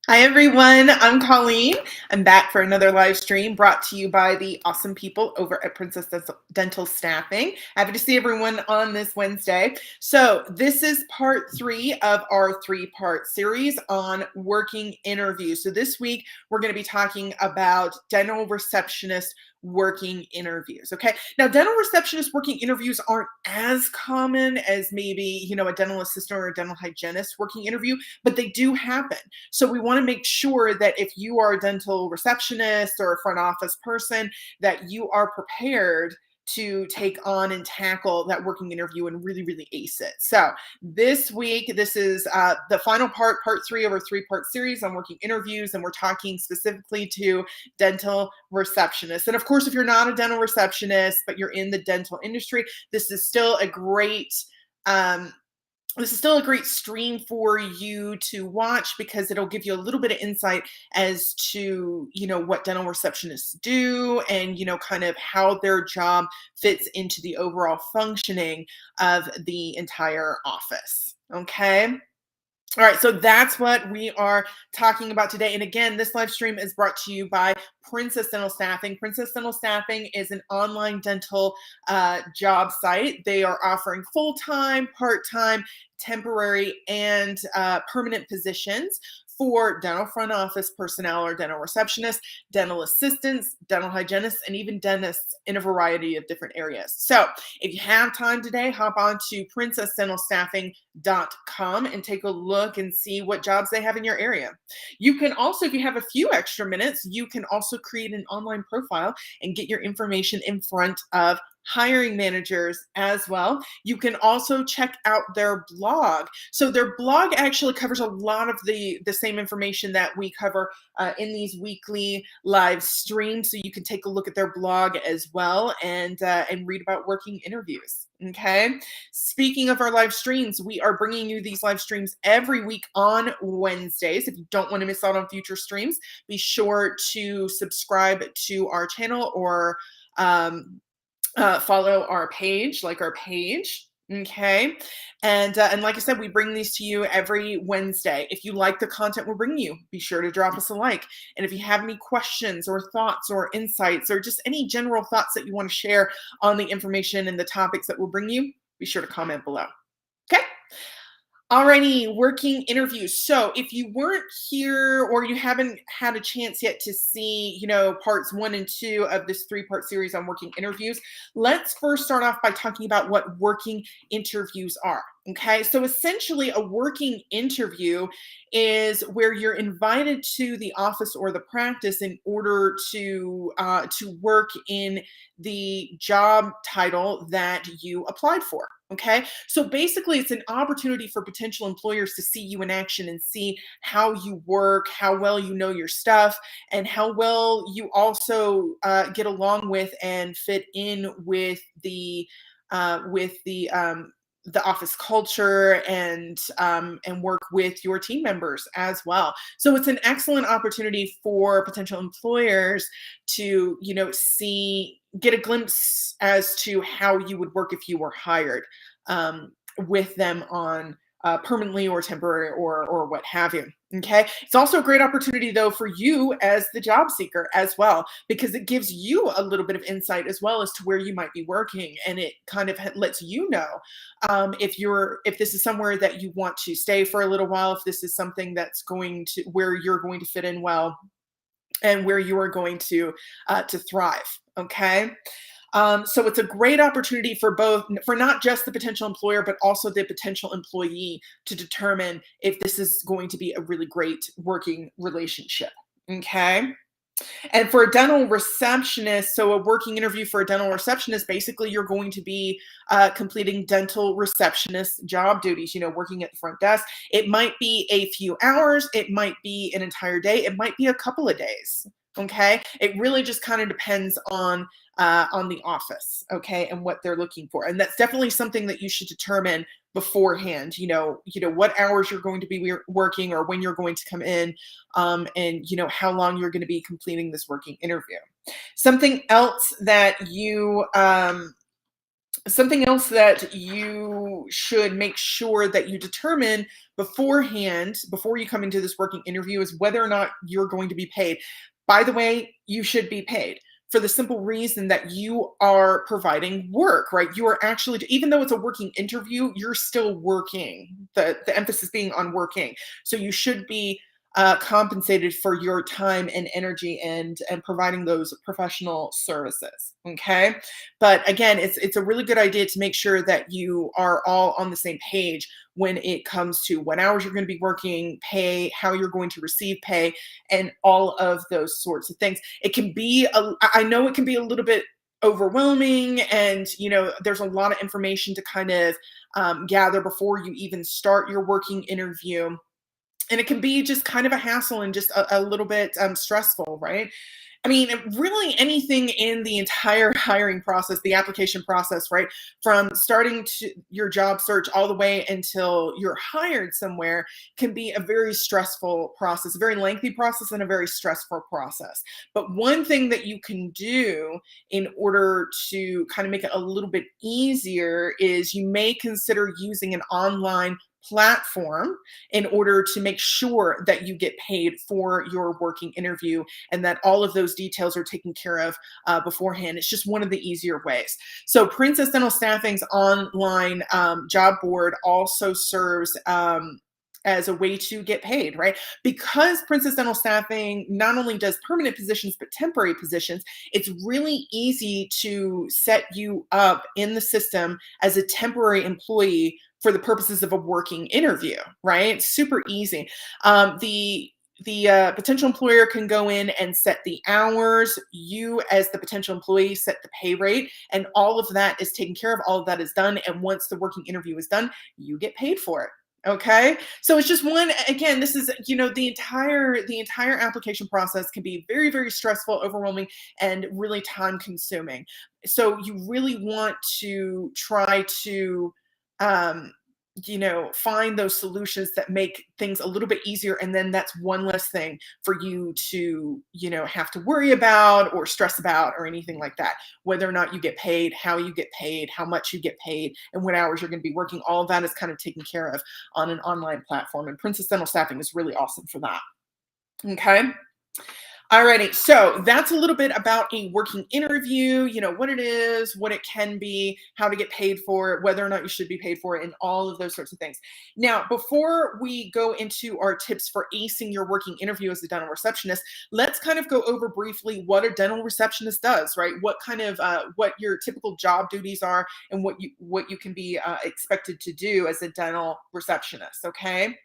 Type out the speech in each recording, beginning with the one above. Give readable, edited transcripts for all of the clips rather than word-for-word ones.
Hi everyone, I'm Colleen. I'm back for another live stream brought to you by the awesome people over at Princess Dental Staffing. Happy to see everyone on this Wednesday. So this is part 3 of our 3-part series on working interviews. So this week we're going to be talking about dental receptionist working interviews. Okay. Now, dental receptionist working interviews aren't as common as maybe, a dental assistant or a dental hygienist working interview, but they do happen. So we want to make sure that if you are a dental receptionist or a front office person, that you are prepared to take on and tackle that working interview and really, really ace it. So this week, this is the final part 3 of our 3-part series on working interviews, and we're talking specifically to dental receptionists. And of course, if you're not a dental receptionist, but you're in the dental industry, this is still a great stream for you to watch because it'll give you a little bit of insight as to, what dental receptionists do and, kind of how their job fits into the overall functioning of the entire office. Okay. All right, so that's what we are talking about today. And again, this live stream is brought to you by Princess Dental Staffing. Princess Dental Staffing is an online dental job site. They are offering full-time, part-time, temporary, and permanent positions for dental front office personnel or dental receptionists, dental assistants, dental hygienists, and even dentists in a variety of different areas. So if you have time today, hop on to princessdentalstaffing.com and take a look and see what jobs they have in your area. You can also, if you have a few extra minutes, you can also create an online profile and get your information in front of hiring managers as well. You can also check out their blog. So their blog actually covers a lot of the same information that we cover in these weekly live streams. So you can take a look at their blog as well and read about working interviews. Okay. Speaking of our live streams, we are bringing you these live streams every week on Wednesdays. If you don't want to miss out on future streams, be sure to subscribe to our channel or follow our page, like our page. Okay. And like I said, we bring these to you every Wednesday. If you like the content we're bringing you, be sure to drop us a like. And if you have any questions or thoughts or insights or just any general thoughts that you want to share on the information and the topics that we'll bring you, be sure to comment below. Okay. Alrighty, working interviews. So if you weren't here or you haven't had a chance yet to see, parts 1 and 2 of this 3-part series on working interviews, let's first start off by talking about what working interviews are. Okay, so essentially a working interview is where you're invited to the office or the practice in order to work in the job title that you applied for. Okay, so basically it's an opportunity for potential employers to see you in action and see how you work, how well you know your stuff, and how well you also get along with and fit in with the office culture and work with your team members as well. So it's an excellent opportunity for potential employers to get a glimpse as to how you would work if you were hired with them on permanently or temporary or what have you. Okay. It's also a great opportunity though for you as the job seeker as well, because it gives you a little bit of insight as well as to where you might be working. And it kind of lets you know if this is somewhere that you want to stay for a little while, if this is something that's where you're going to fit in well and where you are going to thrive. Okay. So it's a great opportunity for not just the potential employer, but also the potential employee to determine if this is going to be a really great working relationship. Okay. And for a dental receptionist, so a working interview for a dental receptionist, basically you're going to be completing dental receptionist job duties, working at the front desk. It might be a few hours, it might be an entire day, it might be a couple of days. Okay. It really just kind of depends on the office, okay, and what they're looking for. And that's definitely something that you should determine beforehand, what hours you're going to be working or when you're going to come in, and how long you're going to be completing this working interview. Something else that you Something else that you should make sure that you determine beforehand, before you come into this working interview, is whether or not you're going to be paid. By the way, you should be paid for the simple reason that you are providing work, right? You are actually, even though it's a working interview, you're still working. The emphasis being on working. So you should be compensated for your time and energy and providing those professional services. Okay, but again, it's a really good idea to make sure that you are all on the same page when it comes to what hours you're going to be working, pay, how you're going to receive pay, and all of those sorts of things. It can be I know it can be a little bit overwhelming, and there's a lot of information to kind of gather before you even start your working interview, and it can be just kind of a hassle and just a little bit stressful, right? I mean, really anything in the entire hiring process, the application process, right? From starting to your job search all the way until you're hired somewhere can be a very stressful process, a very lengthy process, and a very stressful process. But one thing that you can do in order to kind of make it a little bit easier is you may consider using an online platform in order to make sure that you get paid for your working interview and that all of those details are taken care of beforehand. It's just one of the easier ways. So Princess Dental Staffing's online job board also serves as a way to get paid, right? Because Princess Dental Staffing not only does permanent positions, but temporary positions, it's really easy to set you up in the system as a temporary employee for the purposes of a working interview, right? Super easy. The potential employer can go in and set the hours. You, as the potential employee, set the pay rate, and all of that is taken care of. All of that is done, and once the working interview is done, you get paid for it. Okay, so it's just one. Again, this is the entire application process can be very, very stressful, overwhelming, and really time consuming. So you really want to try to um, find those solutions that make things a little bit easier. And then that's one less thing for you to, have to worry about or stress about or anything like that. Whether or not you get paid, how you get paid, how much you get paid, and what hours you're going to be working, all of that is kind of taken care of on an online platform. And Princess Dental Staffing is really awesome for that. Okay. Alrighty, so that's a little bit about a working interview, what it is, what it can be, how to get paid for it, whether or not you should be paid for it, and all of those sorts of things. Now, before we go into our tips for acing your working interview as a dental receptionist, let's kind of go over briefly what a dental receptionist does, right? What kind of what your typical job duties are, and what you can be expected to do as a dental receptionist. Okay.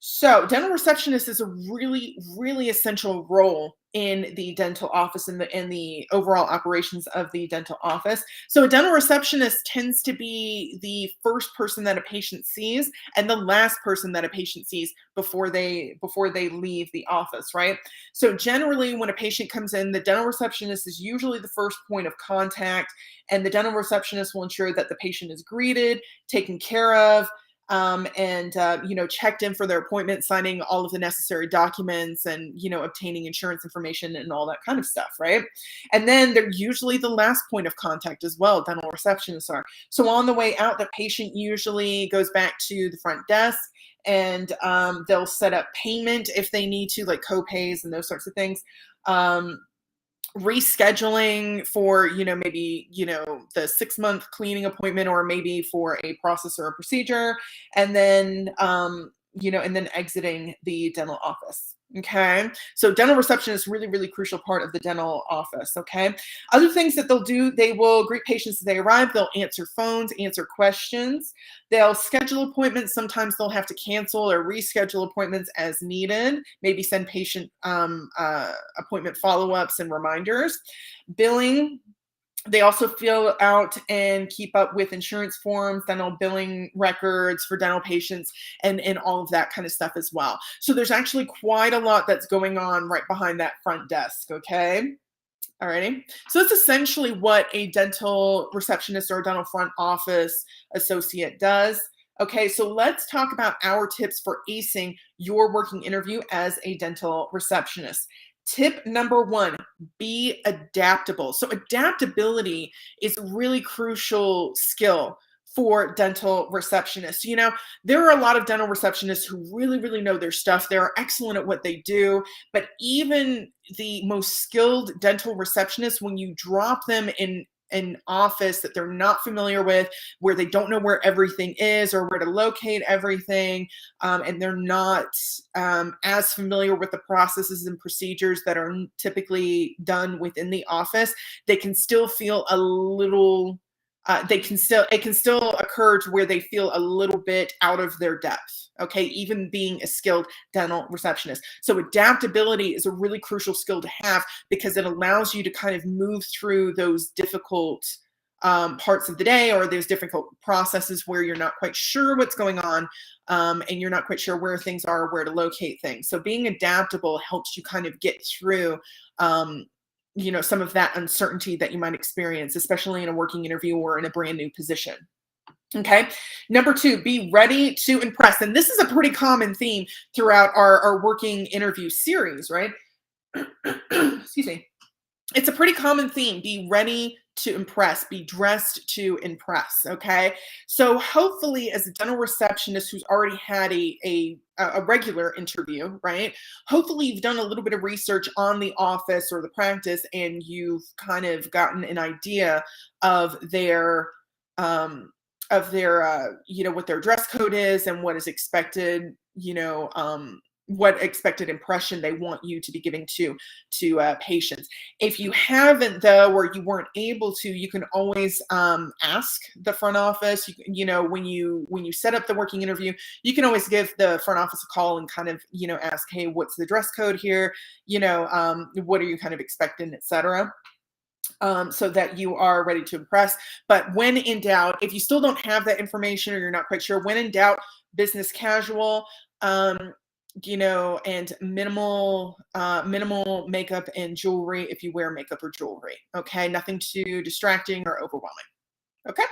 So, dental receptionist is a really, really essential role in the dental office and the overall operations of the dental office. So, a dental receptionist tends to be the first person that a patient sees and the last person that a patient sees before they leave the office, right? So, generally, when a patient comes in, the dental receptionist is usually the first point of contact, and the dental receptionist will ensure that the patient is greeted, taken care of, and checked in for their appointment, signing all of the necessary documents, and obtaining insurance information and all that kind of stuff, right? And then they're usually the last point of contact as well. Dental receptionists are. So on the way out, the patient usually goes back to the front desk, and they'll set up payment if they need to, like co-pays and those sorts of things. Rescheduling for maybe the 6-month cleaning appointment, or maybe for a process or a procedure, and then exiting the dental office. Okay, so dental reception is really, really crucial part of the dental office. Okay, other things that they'll do: they will greet patients as they arrive, they'll answer phones, answer questions, they'll schedule appointments. Sometimes they'll have to cancel or reschedule appointments as needed, maybe send patient appointment follow-ups and reminders. Billing, they also fill out and keep up with insurance forms, dental billing records for dental patients, and all of that kind of stuff as well. So there's actually quite a lot that's going on right behind that front desk. Okay. Alrighty. So that's essentially what a dental receptionist or a dental front office associate does. Okay, so let's talk about our tips for acing your working interview as a dental receptionist. Tip number one, be adaptable. So adaptability is a really crucial skill for dental receptionists. There are a lot of dental receptionists who really, really know their stuff. They're excellent at what they do, but even the most skilled dental receptionists, when you drop them in an office that they're not familiar with, where they don't know where everything is or where to locate everything, and they're not as familiar with the processes and procedures that are typically done within the office, they can still feel a little it can still occur to where they feel a little bit out of their depth, okay, even being a skilled dental receptionist. So adaptability is a really crucial skill to have because it allows you to kind of move through those difficult parts of the day or those difficult processes where you're not quite sure what's going on, and you're not quite sure where things are, where to locate things. So being adaptable helps you kind of get through some of that uncertainty that you might experience, especially in a working interview or in a brand new position. Okay. Number two, be ready to impress. And this is a pretty common theme throughout our working interview series, right? Excuse me. It's a pretty common theme. Be ready to impress, be dressed to impress. Okay. So hopefully, as a dental receptionist who's already had a regular interview, right? Hopefully you've done a little bit of research on the office or the practice, and you've kind of gotten an idea of their what their dress code is and what is expected, what expected impression they want you to be giving to patients. If you haven't, though, or you weren't able to, you can always ask the front office. When you set up the working interview, you can always give the front office a call and kind of ask, hey, what's the dress code here? What are you kind of expecting, etc. So that you are ready to impress. But when in doubt, if you still don't have that information or you're not quite sure, when in doubt, business casual, and minimal makeup and jewelry if you wear makeup or jewelry. Okay, nothing too distracting or overwhelming. Okay.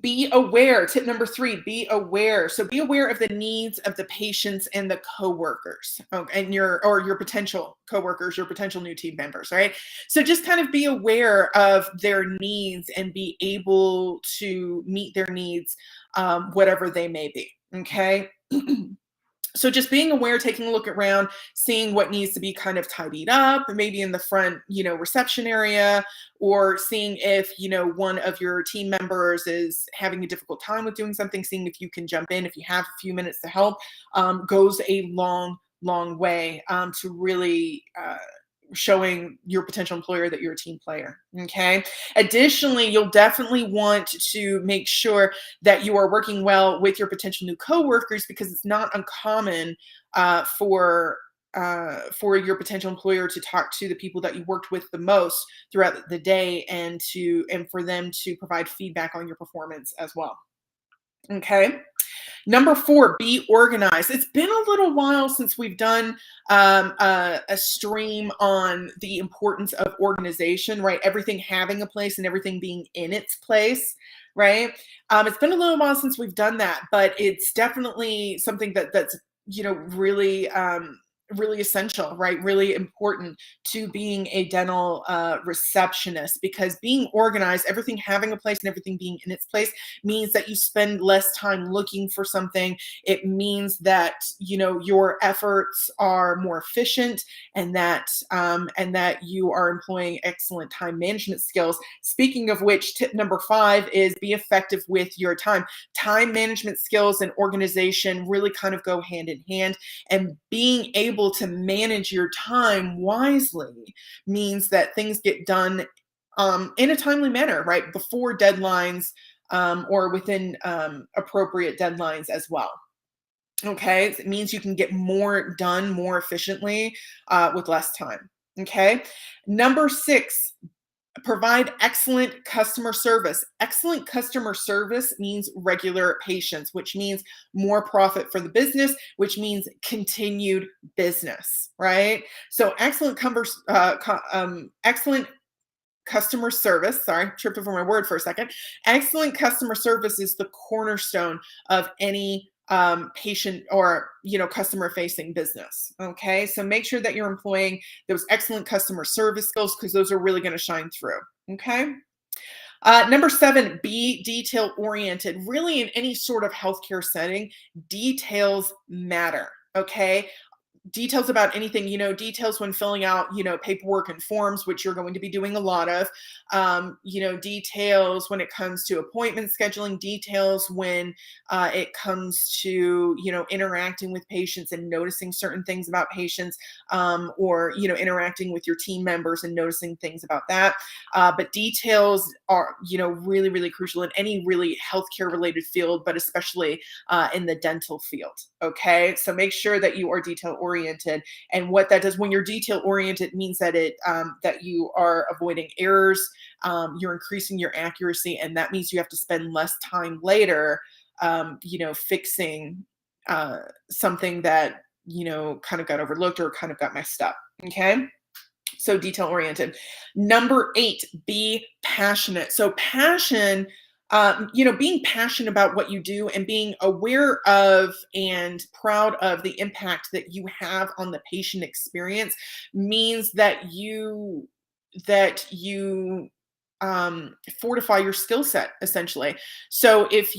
Be aware. Tip number three, be aware. So be aware of the needs of the patients and the coworkers, and your potential coworkers, your potential new team members, right? So just kind of be aware of their needs and be able to meet their needs, whatever they may be. Okay. So just being aware, taking a look around, seeing what needs to be kind of tidied up, maybe in the front, reception area, or seeing if, one of your team members is having a difficult time with doing something, seeing if you can jump in, if you have a few minutes to help, goes a long, long way to really showing your potential employer that you're a team player. Okay. Additionally, you'll definitely want to make sure that you are working well with your potential new coworkers, because it's not uncommon for your potential employer to talk to the people that you worked with the most throughout the day, and for them to provide feedback on your performance as well. Okay. Number four, be organized. It's been a little while since we've done a stream on the importance of organization, right? Everything having a place and everything being in its place, right? It's been a little while since we've done that, but it's definitely something that's really really essential, right? Really important to being a dental receptionist, because being organized, everything having a place and everything being in its place, means that you spend less time looking for something. It means that your efforts are more efficient, and that you are employing excellent time management skills. Speaking of which, tip number 5 is be effective with your time. Time management skills and organization really kind of go hand in hand, and being able to manage your time wisely means that things get done in a timely manner, right? Before deadlines, or within appropriate deadlines as well. Okay, it means you can get more done more efficiently with less time. Okay, number 6, provide excellent customer service. Excellent customer service means regular patients, which means more profit for the business, which means continued business, right? So excellent customer service, sorry, tripped over my word for a second. Excellent customer service is the cornerstone of any patient or customer facing business. Okay, so make sure that you're employing those excellent customer service skills, because those are really going to shine through. Okay. Number 7, be detail oriented. Really, in any sort of healthcare setting, details matter. Okay, details about anything, details when filling out, paperwork and forms, which you're going to be doing a lot of, details when it comes to appointment scheduling, details when it comes to, interacting with patients and noticing certain things about patients, or, interacting with your team members and noticing things about that. But details are, really, really crucial in any really healthcare related field, but especially in the dental field. Okay, so make sure that you are detail oriented, and what that does when you're detail oriented means that that you are avoiding errors, you're increasing your accuracy, and that means you have to spend less time later, fixing something that kind of got overlooked or kind of got messed up. Okay. So detail oriented. Number 8, be passionate. So passion, being passionate about what you do and being aware of and proud of the impact that you have on the patient experience means that you fortify your skill set, essentially. So if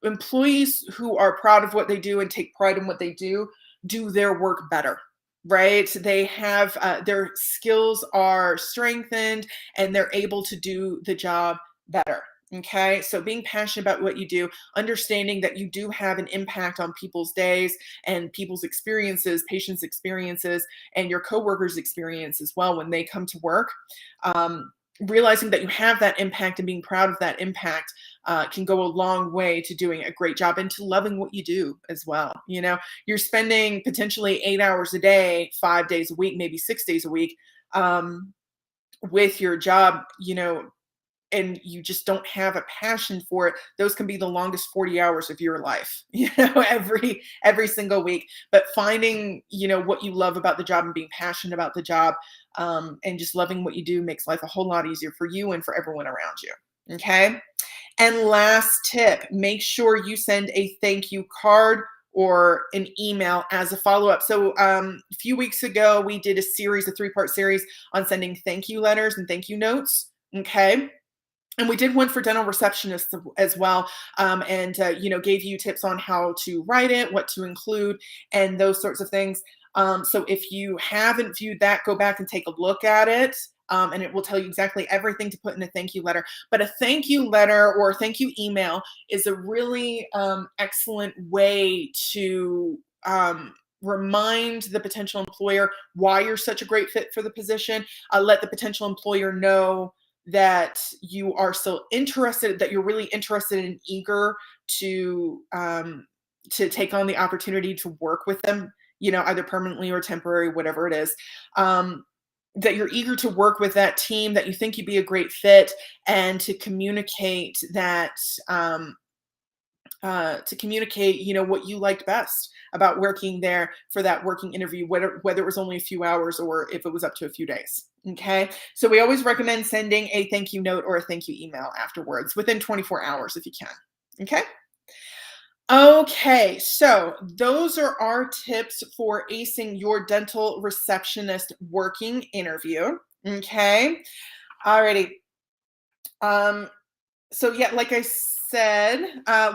employees who are proud of what they do and take pride in what they do their work better, right? They have their skills are strengthened, and they're able to do the job better. Okay, so being passionate about what you do, understanding that you do have an impact on people's days and people's experiences, patients' experiences, and your coworkers' experience as well when they come to work. Realizing that you have that impact and being proud of that impact can go a long way to doing a great job and to loving what you do as well. You're spending potentially 8 hours a day, 5 days a week, maybe 6 days a week, with your job, and you just don't have a passion for it. Those can be the longest 40 hours of your life, every single week. But finding, what you love about the job and being passionate about the job, and just loving what you do makes life a whole lot easier for you and for everyone around you. Okay. And last tip, make sure you send a thank you card or an email as a follow-up. So a few weeks ago, we did a 3-part series on sending thank you letters and thank you notes. Okay. And we did one for dental receptionists as well, and gave you tips on how to write it, what to include, and those sorts of things. So if you haven't viewed that, go back and take a look at it, and it will tell you exactly everything to put in a thank you letter. But a thank you letter or a thank you email is a really excellent way to remind the potential employer why you're such a great fit for the position. Let the potential employer know that you are still interested, that you're really interested and eager to take on the opportunity to work with them, either permanently or temporary, whatever it is. That you're eager to work with that team, that you think you'd be a great fit, and to communicate that what you liked best about working there for that working interview, whether it was only a few hours or if it was up to a few days. Okay, so we always recommend sending a thank you note or a thank you email afterwards within 24 hours if you can. Okay. Okay, so those are our tips for acing your dental receptionist working interview. Okay, alrighty. So yeah, like I said,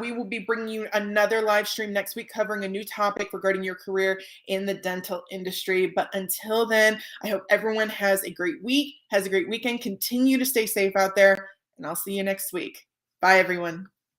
we will be bringing you another live stream next week covering a new topic regarding your career in the dental industry. But until then, I hope everyone has a great week, has a great weekend. Continue to stay safe out there, and I'll see you next week. Bye, everyone.